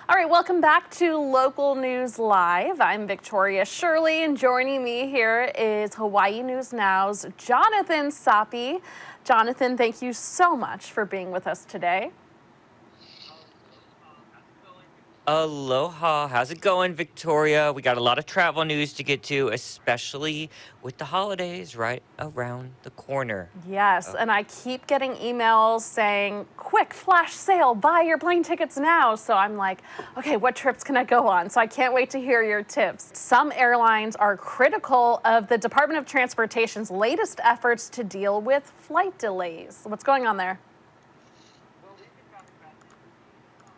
All right, welcome back to Local News Live. I'm Victoria Shirley, and joining me here is Hawaii News Now's Jonathan Sapi. Jonathan, thank you so much for being with us today. Aloha. How's it going, Victoria? We got a lot of travel news to get to, especially with the holidays right around the corner. Yes, Oh, and I keep getting emails saying, quick, flash sale, buy your plane tickets now. So I'm like, okay, what trips can I go on? So I can't wait to hear your tips. Some airlines are critical of the Department of Transportation's latest efforts to deal with flight delays. What's going on there?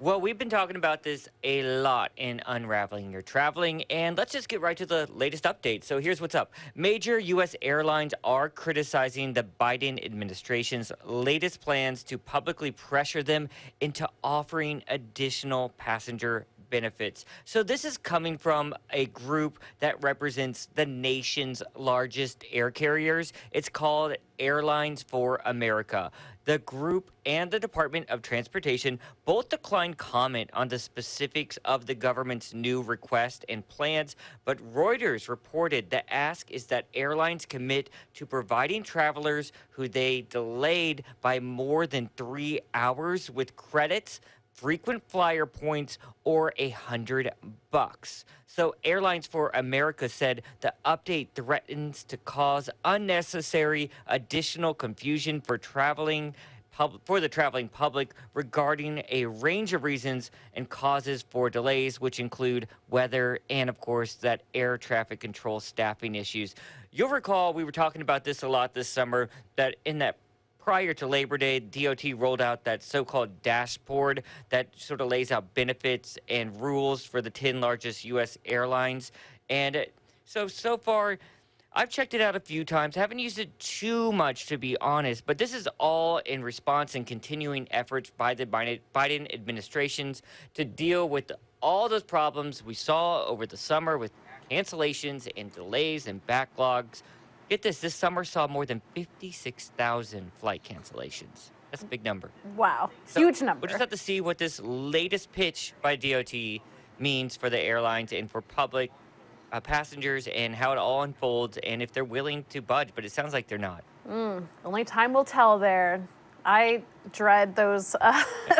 well, we've been talking about this a lot in Unraveling Your Traveling, and let's just get right to the latest update. So here's what's up. Major U.S. airlines are criticizing the Biden administration's latest plans to publicly pressure them into offering additional passenger benefits. So this is coming from a group that represents the nation's largest air carriers. It's called Airlines for America. The group and the Department of Transportation both declined comment on the specifics of the government's new request and plans, but Reuters reported the ask is that airlines commit to providing travelers who they delayed by more than 3 hours with credits, frequent flyer points, or $100. So Airlines for America said the update threatens to cause unnecessary additional confusion for the traveling public regarding a range of reasons and causes for delays, which include weather and, of course, that air traffic control staffing issues. You'll recall we were talking about this a lot this summer, that in that prior to Labor Day, DOT rolled out that so-called dashboard that sort of lays out benefits and rules for the 10 largest U.S. airlines. And so far, I've checked it out a few times. Haven't used it too much, to be honest. But this is all in response and continuing efforts by the Biden administrations to deal with all those problems we saw over the summer with cancellations and delays and backlogs. Get this summer saw more than 56,000 flight cancellations. That's a big number. Wow, So huge we'll just number. have to see what this latest pitch by DOT means for the airlines and for public passengers and how it all unfolds and if they're willing to budge, but it sounds like they're not. Only time will tell there. I dread those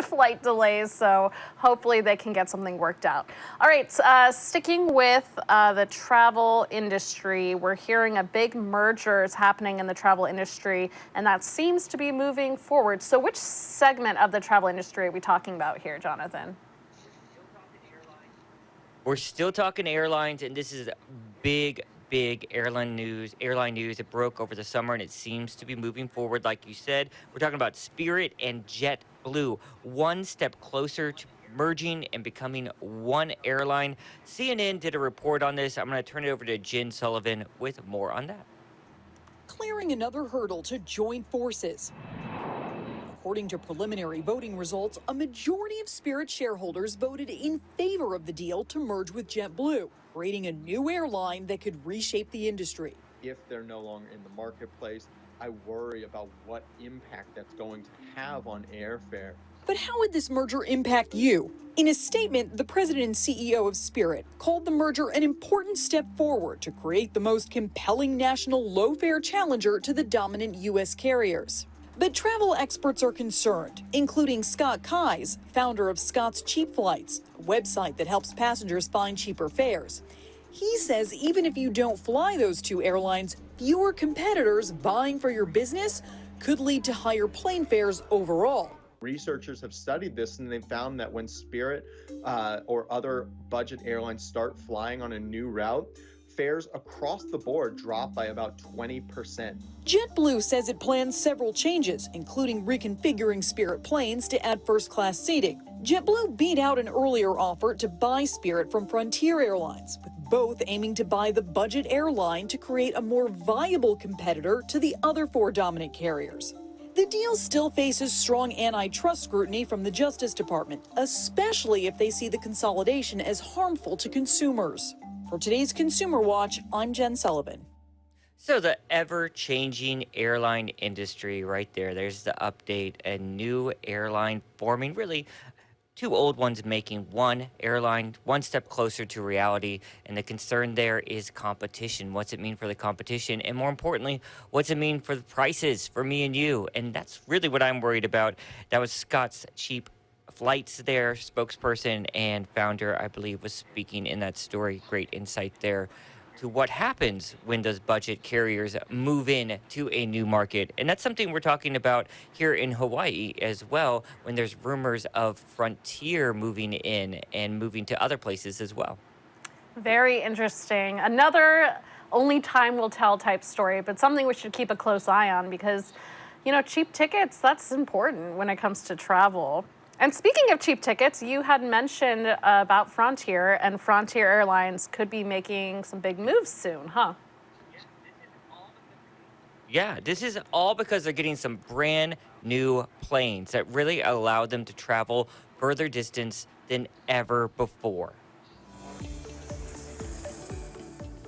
flight delays, so hopefully they can get something worked out. All right, sticking with the travel industry, we're hearing a big merger is happening in the travel industry, and that seems to be moving forward. So which segment of the travel industry are we talking about here, Jonathan? We're still talking airlines, and this is big airline news. Airline news. It broke over the summer, and it seems to be moving forward. Like you said, we're talking about Spirit and JetBlue, one step closer to merging and becoming one airline. CNN did a report on this. I'm going to turn it over to Jen Sullivan with more on that. Clearing another hurdle to join forces. According to preliminary voting results, a majority of Spirit shareholders voted in favor of the deal to merge with JetBlue, creating a new airline that could reshape the industry. If they're no longer in the marketplace, I worry about what impact that's going to have on airfare. But how would this merger impact you? In a statement, the president and CEO of Spirit called the merger an important step forward to create the most compelling national low-fare challenger to the dominant U.S. carriers. But travel experts are concerned, including Scott Keyes, founder of Scott's Cheap Flights, a website that helps passengers find cheaper fares. He says even if you don't fly those two airlines, fewer competitors vying for your business could lead to higher plane fares overall. Researchers have studied this, and they found that when Spirit or other budget airlines start flying on a new route, fares across the board drop by about 20%. JetBlue says it plans several changes, including reconfiguring Spirit planes to add first-class seating. JetBlue beat out an earlier offer to buy Spirit from Frontier Airlines, with both aiming to buy the budget airline to create a more viable competitor to the other four dominant carriers. The deal still faces strong antitrust scrutiny from the Justice Department, especially if they see the consolidation as harmful to consumers. For today's Consumer Watch, I'm Jen Sullivan. So the ever-changing airline industry right there. There's the update. A new airline forming, really two old ones making one airline one step closer to reality. And the concern there is competition. What's it mean for the competition? And more importantly, what's it mean for the prices for me and you? And that's really what I'm worried about. That was Scott's Cheap Flights there, spokesperson and founder, I believe, was speaking in that story. Great insight there to what happens when those budget carriers move in to a new market. And that's something we're talking about here in Hawaii as well, when there's rumors of Frontier moving in and moving to other places as well. Very interesting. Another only time will tell type story, but something we should keep a close eye on because, cheap tickets, that's important when it comes to travel. And speaking of cheap tickets, you had mentioned about Frontier, and Frontier Airlines could be making some big moves soon, huh? Yeah, this is all because they're getting some brand new planes that really allow them to travel further distance than ever before.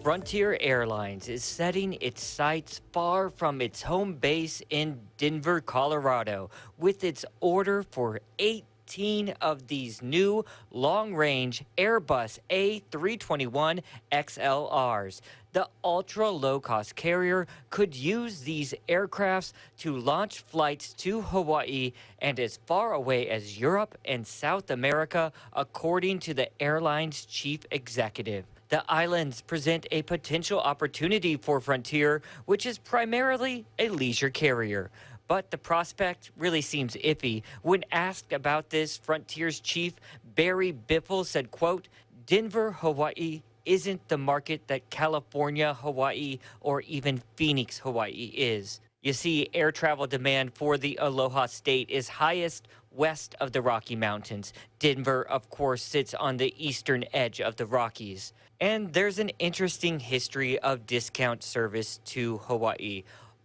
Frontier Airlines is setting its sights far from its home base in Denver, Colorado, with its order for 18 of these new long-range Airbus A321 XLRs. The ultra-low-cost carrier could use these aircrafts to launch flights to Hawaii and as far away as Europe and South America, according to the airline's chief executive. The islands present a potential opportunity for Frontier, which is primarily a leisure carrier. But the prospect really seems iffy. When asked about this, Frontier's chief, Barry Biffle, said, quote, "Denver, Hawaii isn't the market that California, Hawaii, or even Phoenix, Hawaii is. You see, air travel demand for the Aloha State is highest west of the Rocky Mountains. Denver, of course, sits on the eastern edge of the Rockies. And there's an interesting history of discount service to Hawaii.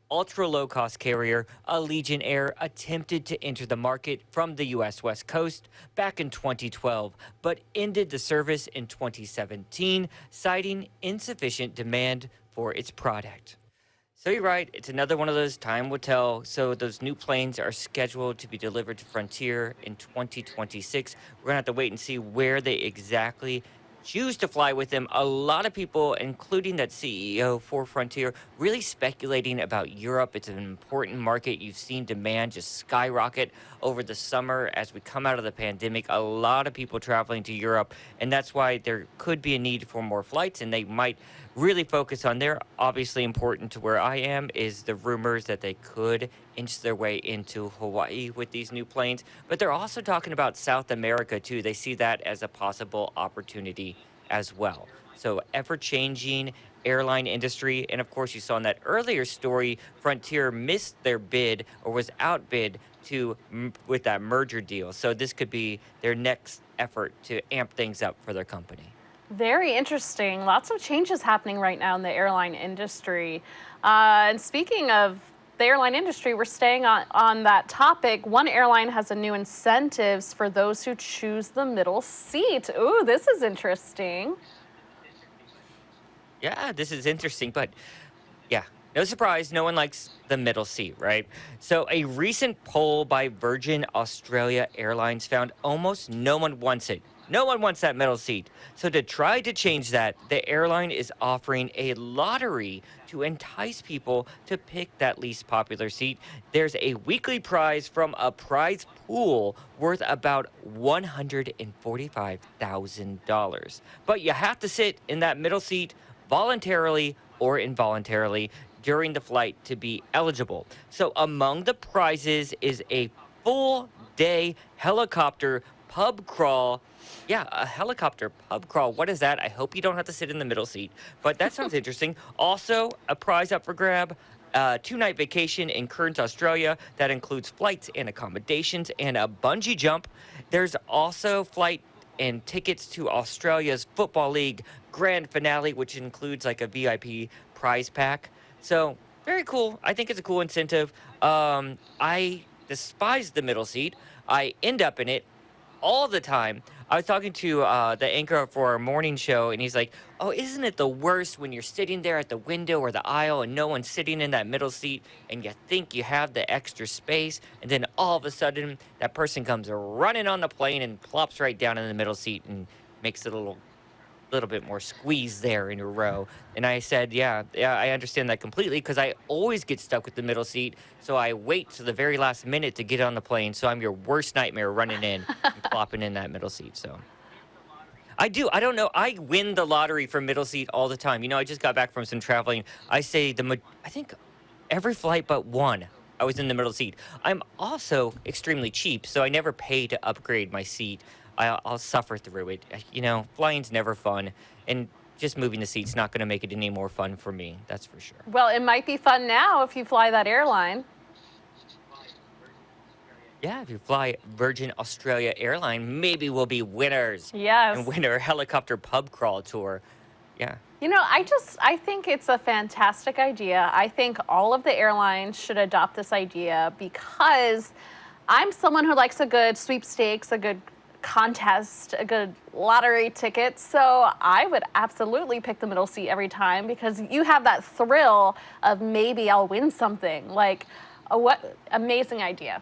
Ultra-low-cost carrier Allegiant Air attempted to enter the market from the U.S. West Coast back in 2012, but ended the service in 2017, citing insufficient demand for its product. So you're right, it's another one of those time will tell. So those new planes are scheduled to be delivered to Frontier in 2026. We're gonna have to wait and see where they exactly choose to fly with them. A lot of people, including that CEO for Frontier, really speculating about Europe. It's an important market. You've seen demand just skyrocket over the summer as we come out of the pandemic. A lot of people traveling to Europe, and that's why there could be a need for more flights, and they might really focus on there. Obviously important to where I am is the rumors that they could inch their way into Hawaii with these new planes, but they're also talking about South America too. They see that as a possible opportunity as well. So ever-changing airline industry, and of course you saw in that earlier story, Frontier missed their bid or was outbid with that merger deal. So this could be their next effort to amp things up for their company. Very interesting. Lots of changes happening right now in the airline industry. And speaking of the airline industry, we're staying on that topic. One airline has a new incentives for those who choose the middle seat. Ooh, this is interesting. Yeah, this is interesting, but yeah, no surprise, no one likes the middle seat, right? So a recent poll by Virgin Australia Airlines found almost no one wants it. No one wants that middle seat. So to try to change that, the airline is offering a lottery to entice people to pick that least popular seat. There's a weekly prize from a prize pool worth about $145,000. But you have to sit in that middle seat voluntarily or involuntarily during the flight to be eligible. So among the prizes is a full day helicopter pub crawl. Yeah, a helicopter pub crawl. What is that? I hope you don't have to sit in the middle seat, but that sounds interesting. Also, a prize up for grab, 2-night vacation in Cairns, Australia. That includes flights and accommodations and a bungee jump. There's also flight and tickets to Australia's Football League grand finale, which includes like a VIP prize pack. So very cool. I think it's a cool incentive. I despise the middle seat. I end up in it all the time. I was talking to the anchor for our morning show, and he's like, "Oh, isn't it the worst when you're sitting there at the window or the aisle and no one's sitting in that middle seat, and you think you have the extra space, and then all of a sudden that person comes running on the plane and plops right down in the middle seat and makes it a little bit more squeeze there in a row." And I said, yeah, I understand that completely because I always get stuck with the middle seat. So I wait to the very last minute to get on the plane. So I'm your worst nightmare running in and plopping in that middle seat. So I do. I don't know. I win the lottery for middle seat all the time. I just got back from some traveling. I say I think every flight but one, I was in the middle seat. I'm also extremely cheap, so I never pay to upgrade my seat. I'll suffer through it. Flying's never fun, and just moving the seat's not going to make it any more fun for me. That's for sure. Well, it might be fun now if you fly that airline. Yeah, if you fly Virgin Australia Airline, maybe we'll be winners. Yes. And win our helicopter pub crawl tour. Yeah. I think it's a fantastic idea. I think all of the airlines should adopt this idea because I'm someone who likes a good sweepstakes, a good contest, a good lottery ticket. So I would absolutely pick the middle seat every time because you have that thrill of maybe I'll win something. Like, what amazing idea.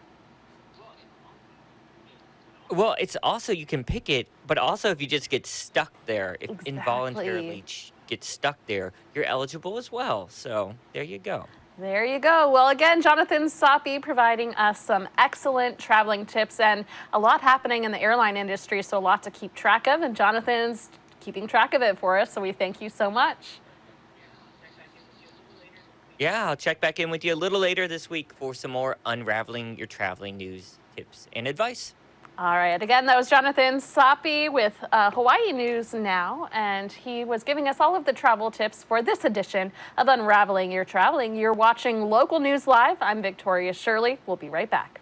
Well, it's also you can pick it, but also if you just get stuck there, if Exactly. involuntarily get stuck there, you're eligible as well. So there you go. There you go. Well, again, Jonathan Soppy providing us some excellent traveling tips and a lot happening in the airline industry, so a lot to keep track of, and Jonathan's keeping track of it for us, so we thank you so much. Yeah, I'll check back in with you a little later this week for some more unraveling your traveling news, tips, and advice. All right. Again, that was Jonathan Soppy with Hawaii News Now, and he was giving us all of the travel tips for this edition of Unraveling Your Traveling. You're watching Local News Live. I'm Victoria Shirley. We'll be right back.